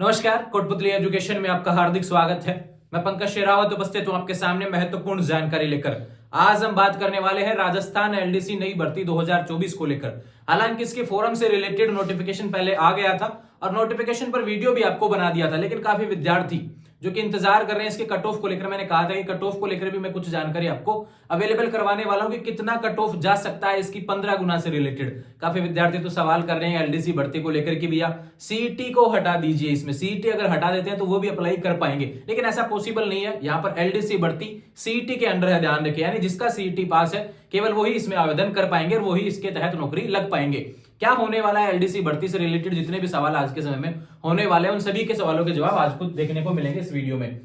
नमस्कार, कोटपुतली एजुकेशन में आपका हार्दिक स्वागत है। मैं पंकज शेरावत उपस्थित हूं आपके सामने महत्वपूर्ण जानकारी लेकर। आज हम बात करने वाले हैं राजस्थान एलडीसी नई भर्ती 2024 को लेकर। हालांकि इसके फोरम से रिलेटेड नोटिफिकेशन पहले आ गया था और नोटिफिकेशन पर वीडियो भी आपको बना दिया था, लेकिन काफी विद्यार्थी जो कि इंतजार कर रहे हैं इसके कट ऑफ को लेकर। मैंने कहा था कि कट ऑफ को लेकर भी मैं कुछ जानकारी आपको अवेलेबल करवाने वाला हूं कि कितना कट ऑफ जा सकता है इसकी 15 गुना से रिलेटेड। काफी विद्यार्थी तो सवाल कर रहे हैं एलडीसी भर्ती को लेकर कि भैया सीईटी को हटा दीजिए, इसमें सीईटी अगर हटा देते हैं तो वो भी अप्लाई कर पाएंगे, लेकिन ऐसा पॉसिबल नहीं है। यहाँ पर एलडीसी भर्ती सीईटी के अंडर है, ध्यान रखिए, यानी जिसका सीईटी पास है केवल वही इसमें आवेदन कर पाएंगे और वही इसके तहत नौकरी लग पाएंगे। क्या होने वाला है एलडीसी भर्ती से रिलेटेड जितने भी सवाल आज के समय में होने वाले हैं उन सभी के सवालों के जवाब आज खुद देखने को मिलेंगे इस वीडियो में।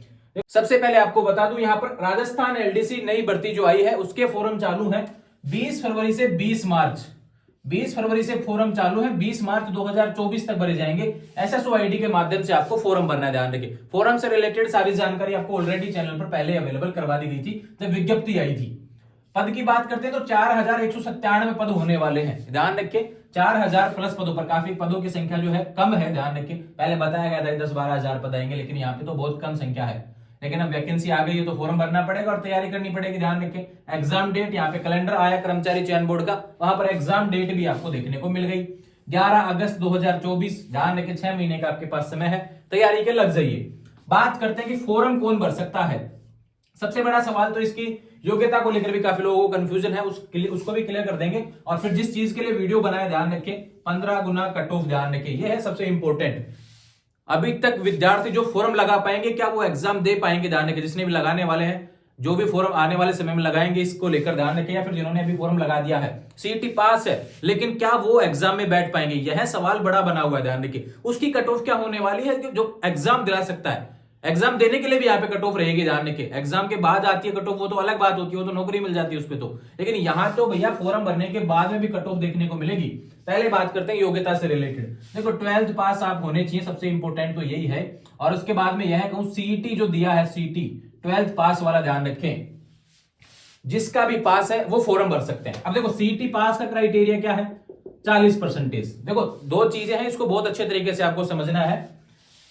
सबसे पहले आपको बता दूं, यहां पर राजस्थान एलडीसी नई भर्ती जो आई है उसके फॉर्म चालू है 20 फरवरी से 20 मार्च। 20 फरवरी से फॉर्म चालू है, 20 मार्च 2024 तक भरे जाएंगे। एसएसओ आईडी के माध्यम से आपको फॉर्म भरना है, ध्यान रखिए। फॉर्म से रिलेटेड सारी जानकारी आपको ऑलरेडी चैनल पर पहले अवेलेबल करवा दी गई थी जब विज्ञप्ति आई थी। पद की बात करते हैं तो 4197 पद होने वाले हैं, ध्यान रखिए। 4000 प्लस पदों पर, काफी पदों की संख्या जो है कम है, ध्यान रखिए। पहले बताया गया था 10-12 हजार पद आएंगे, लेकिन यहाँ पे तो बहुत कम संख्या है। लेकिन अब वैकेंसी आ गई है तो फॉर्म भरना पड़ेगा और तैयारी करनी पड़ेगी, ध्यान रखिए। एग्जाम डेट यहाँ पे कैलेंडर आया कर्मचारी चयन बोर्ड का, वहां पर एग्जाम डेट भी आपको देखने को मिल गई 11 अगस्त 2024। ध्यान रखिए, 6 महीने का आपके पास समय है, तैयारी के लग जाइए। बात करते हैं कि फॉर्म कौन भर सकता है। सबसे बड़ा सवाल तो इसकी योग्यता को लेकर भी काफी लोगों को कंफ्यूजन है, उसको भी क्लियर कर देंगे। और फिर जिस चीज के लिए वीडियो बनाया, ध्यान रखिए, 15 गुना कट ऑफ, ध्यान रखिए, ये है सबसे इंपॉर्टेंट। अभी तक विद्यार्थी जो फॉर्म लगा पाएंगे, क्या वो एग्जाम दे पाएंगे, ध्यान रखिए। जिसने भी लगाने वाले हैं, जो भी फॉर्म आने वाले समय में लगाएंगे, इसको लेकर ध्यान रखिए। या फिर जिन्होंने अभी फॉर्म लगा दिया है, सीईटी पास है, लेकिन क्या वो एग्जाम में बैठ पाएंगे, यह सवाल बड़ा बना हुआ है, ध्यान रखिए। उसकी कट ऑफ क्या होने वाली है कि जो एग्जाम दिला सकता है, एग्जाम देने के लिए भी यहाँ पे कट ऑफ रहेगी, ध्यान रखिए। एग्जाम के बाद आती है कट ऑफ, वो तो अलग बात होती है, वो तो नौकरी मिल जाती है उसपे तो। लेकिन यहाँ तो भैया फॉर्म भरने के बाद में भी कट ऑफ देखने को मिलेगी। पहले बात करते हैं योग्यता से रिलेटेड। देखो 12th पास आप होने चाहिए, सबसे इंपॉर्टेंट तो यही है। और उसके बाद में यह कहूं, सीईटी जो दिया है, सीईटी 12th पास वाला, ध्यान रखें, जिसका भी पास है वो फॉर्म भर सकते हैं। अब देखो सीईटी पास का क्राइटेरिया क्या है, 40%। देखो दो चीजें हैं, इसको बहुत अच्छे तरीके से आपको समझना है।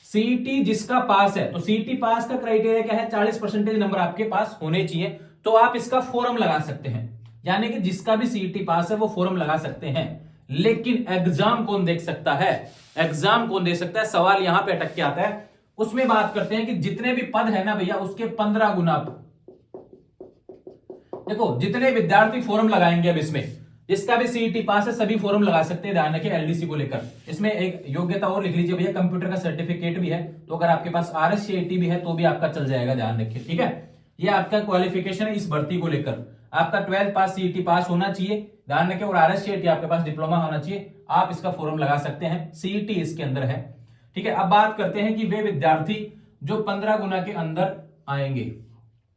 सीईटी जिसका पास है, तो सीईटी पास का क्राइटेरिया क्या है, 40% नंबर आपके पास होने चाहिए, तो आप इसका फॉर्म लगा सकते हैं। यानी कि जिसका भी सीईटी पास है वो फॉर्म लगा सकते हैं। लेकिन एग्जाम कौन देख सकता है, एग्जाम कौन दे सकता है, सवाल यहां पे अटक के आता है। उसमें बात करते हैं कि जितने भी पद है ना भैया, उसके 15 गुना। देखो जितने विद्यार्थी फॉर्म लगाएंगे, अब इसमें जिसका भी सीईटी पास है सभी फॉर्म लगा सकते हैं, ध्यान रखिए। एलडीसी को लेकर इसमें एक योग्यता और लिख लीजिए भैया, कंप्यूटर का सर्टिफिकेट भी है, तो अगर आपके पास आरएससीआईटी भी है तो भी आपका चल जाएगा, ध्यान रखिए, ठीक है। ये आपका क्वालिफिकेशन है इस भर्ती को लेकर। आपका 12th पास सीईटी पास होना चाहिए, ध्यान रखिए, और आरएससीआईटी आपके पास डिप्लोमा होना चाहिए, आप इसका फॉर्म लगा सकते हैं। सीईटी इसके अंदर है, ठीक है। अब बात करते हैं कि वे विद्यार्थी जो 15 गुना के अंदर आएंगे।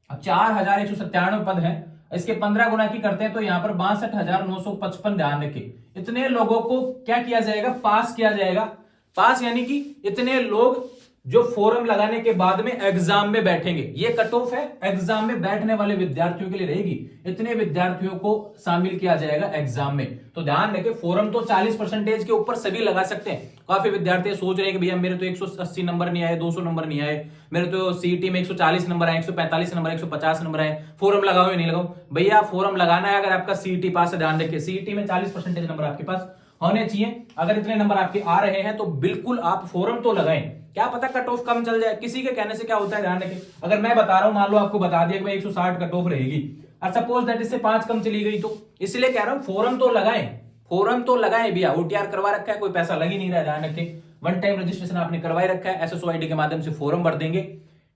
अब 4197 पद है, इसके 15 गुना की करते हैं तो यहां पर 62,955, ध्यान रखिए। इतने लोगों को क्या किया जाएगा, पास किया जाएगा। पास यानी कि इतने लोग जो फॉर्म लगाने के बाद में एग्जाम में बैठेंगे, ये कट ऑफ है, एग्जाम में बैठने वाले विद्यार्थियों के लिए रहेगी। इतने विद्यार्थियों को शामिल किया जाएगा एग्जाम में। तो ध्यान रखें, फॉर्म तो 40% के ऊपर सभी लगा सकते हैं। काफी विद्यार्थी सोच रहे हैं कि भैया मेरे तो 180 नंबर नहीं आए, 200 नंबर नहीं आए, मेरे तो सीईटी में 140 नंबर आए, 145 नंबर, 150 नंबर आए, फॉर्म लगाओ या नहीं लगाओ। भैया फॉर्म लगाना है अगर आपका सीईटी पास है, ध्यान रखिए, सीईटी में 40% नंबर आपके पास होने चाहिए। अगर इतने नंबर आपके आ रहे हैं तो बिल्कुल आप फॉर्म तो लगाएं। क्या पता कट ऑफ कम चल जाए, किसी के कहने से क्या होता है, ध्यान रखें। अगर मैं बता रहा हूं, मान लो आपको बता दिया कि भाई 160 कट ऑफ रहेगी, और सपोज दैट इससे 5 कम चली गई, तो इसलिए कह रहा हूं फॉर्म तो लगाएं, फॉर्म तो लगाएं भैया। ओटीआर करवा रखा है, कोई पैसा लग ही नहीं रहा है, ध्यान रखें। वन टाइम रजिस्ट्रेशन आपने करवाई रखा है, एसएसओ आईडी के माध्यम से फॉर्म भर देंगे।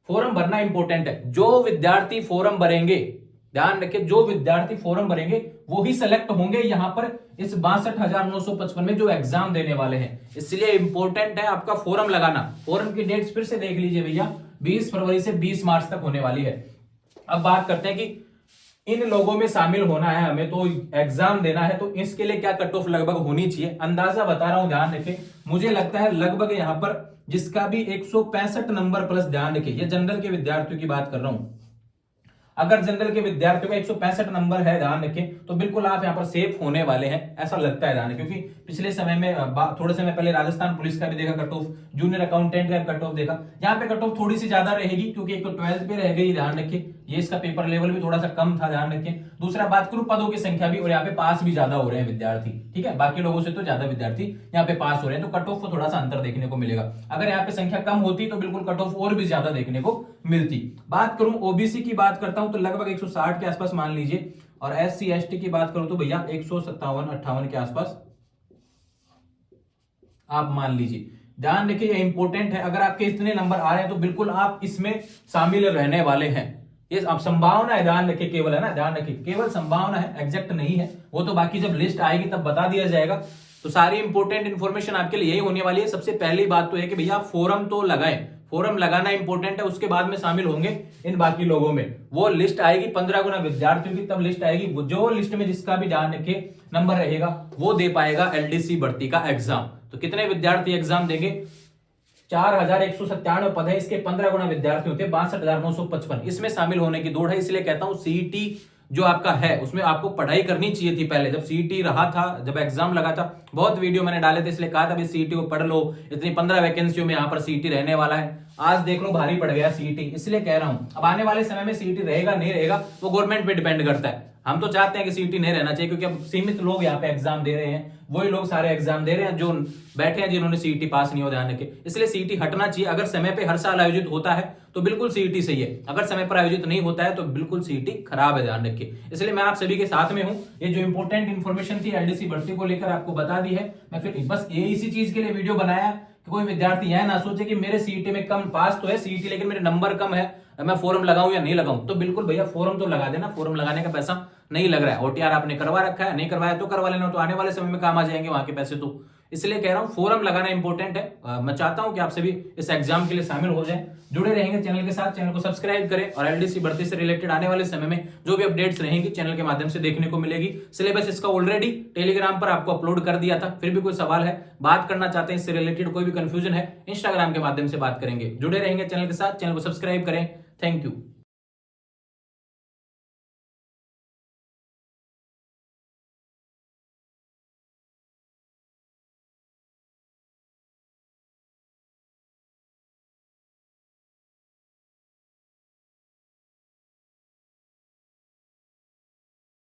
फॉर्म भरना इंपॉर्टेंट है। जो विद्यार्थी फॉर्म भरेंगे, ध्यान रखिए, जो विद्यार्थी फॉर्म भरेंगे वो ही सेलेक्ट होंगे यहां पर इस 62,955 में जो एग्जाम देने वाले हैं। इसलिए इंपॉर्टेंट है आपका फॉर्म लगाना। फॉर्म की डेट्स फिर से देख लीजिए भैया, 20 फरवरी से 20 मार्च तक होने वाली है। अब बात करते हैं कि इन लोगों में शामिल होना है हमें, तो एग्जाम देना है, तो इसके लिए क्या कट ऑफ लगभग होनी चाहिए, अंदाजा बता रहा हूं, ध्यान रखें। मुझे लगता है लगभग यहां पर जिसका भी 165 नंबर प्लस, ध्यान रखें, ये जनरल के विद्यार्थियों की बात कर रहा हूं, अगर जनरल के विद्यार्थियों का 165 नंबर है, ध्यान रखें, तो बिल्कुल आप यहाँ पर सेफ होने वाले हैं, ऐसा लगता है ध्यान रखें। क्योंकि पिछले समय में थोड़े समय पहले राजस्थान पुलिस का भी देखा कट ऑफ, जूनियर अकाउंटेंट का कट ऑफ देखा, यहाँ पे कट ऑफ थोड़ी सी ज्यादा रहेगी क्योंकि एक तो 12th पे रह गई, ध्यान रखें, ये इसका पेपर लेवल भी थोड़ा सा कम था, ध्यान रखें। दूसरा बात करूं पदों की संख्या भी, और यहाँ पे पास भी ज्यादा हो रहे हैं विद्यार्थी, ठीक है, बाकी लोगों से तो ज्यादा विद्यार्थी यहाँ पे पास हो रहे हैं, तो कट ऑफ को थोड़ा सा अंतर देखने को मिलेगा। अगर यहाँ पे संख्या कम होती तो बिल्कुल कट ऑफ और भी ज्यादा देखने को मिलती। बात करूं ओबीसी की बात करता हूं तो लगभग 160 के आसपास मान लीजिए, और SC ST की बात करूं तो भैया 157-58 के आसपास आप मान लीजिए। ध्यान रखिए ये इंपॉर्टेंट है, अगर आपके इतने नंबर आ रहे हैं तो बिल्कुल आप इसमें शामिल रहने वाले हैं। ये आप संभावना है, ध्यान रखिए, केवल है ना, ध्यान रखिए केवल संभावना है, एग्जैक्ट नहीं है, वो तो बाकी जब लिस्ट आएगी तब बता दिया जाएगा। तो सारी इंपॉर्टेंट इन्फॉर्मेशन आपके लिए यही होने वाली है। सबसे पहली बात तो है कि भैया फॉर्म तो लगाएं, फॉर्म लगाना इंपॉर्टेंट है, उसके बाद में शामिल होंगे इन बाकी लोगों में। वो लिस्ट आएगी 15 गुना विद्यार्थियों की, तब लिस्ट आएगी, वो जो लिस्ट में जिसका भी ध्यान रखिए नंबर रहेगा वो दे पाएगा LDC भर्ती का एग्जाम। तो कितने विद्यार्थी एग्जाम देंगे? 4197 पद है, इसके 15 गुना विद्यार्थी होते हैं 62,955। इसमें शामिल होने की दौड़ है, इसलिए कहता हूं CET जो आपका है उसमें आपको पढ़ाई करनी चाहिए थी पहले, जब CET रहा था, जब एग्जाम लगा था। बहुत वीडियो मैंने डाले थे, इसलिए कहा था भाई CET को पढ़ लो, इतनी 15 वैकेंसियों में यहाँ पर CET रहने वाला है। आज देख लो भारी पड़ गया CET, इसलिए कह रहा हूं अब आने वाले समय में CET रहेगा नहीं रहेगा वो गवर्नमेंट पे डिपेंड करता है। हम तो चाहते हैं कि CET नहीं रहना चाहिए, क्योंकि अब सीमित लोग यहाँ पे एग्जाम दे रहे हैं, वही लोग सारे एग्जाम दे रहे हैं जो बैठे हैं जिन्होंने CET पास नहीं हो, ध्यान रखें। इसलिए CET हटना चाहिए। अगर समय पे हर साल आयोजित होता है तो बिल्कुल CET सही है, अगर समय पर आयोजित नहीं होता है तो बिल्कुल CET खराब है, ध्यान रखिए। इसलिए मैं आप सभी के साथ में हूं, ये जो इंपॉर्टेंट इन्फॉर्मेशन थी LDC भर्ती को लेकर आपको बता दी है। मैं फिर बस ये इसी चीज के लिए वीडियो बनाया कि कोई विद्यार्थी यह ना सोचे कि मेरे CET में कम, पास तो है CET लेकिन मेरे नंबर कम है, मैं फॉर्म लगाऊं या नहीं लगाऊं। तो बिल्कुल भैया फॉर्म तो लगा देना, फॉर्म लगाने का पैसा नहीं लग रहा है। OTR आपने करवा रखा है, नहीं करवाया तो करवा लेना, तो आने वाले समय में काम आ जाएंगे वहां के पैसे। तो इसलिए कह रहा हूं फॉर्म लगाना इंपॉर्टेंट है। मैं चाहता हूं कि आप सभी इस एग्जाम के लिए शामिल हो जाएं, जुड़े रहेंगे चैनल के साथ, चैनल को सब्सक्राइब करें, और LDC भर्ती से रिलेटेड आने वाले समय में जो भी अपडेट्स रहेंगी चैनल के माध्यम से देखने को मिलेगी। सिलेबस इसका ऑलरेडी टेलीग्राम पर आपको अपलोड कर दिया था, फिर भी कोई सवाल है, बात करना चाहते हैं इससे रिलेटेड, कोई भी कंफ्यूजन है, इंस्टाग्राम के माध्यम से बात करेंगे। जुड़े रहेंगे चैनल के साथ, चैनल को सब्सक्राइब करें। Thank you.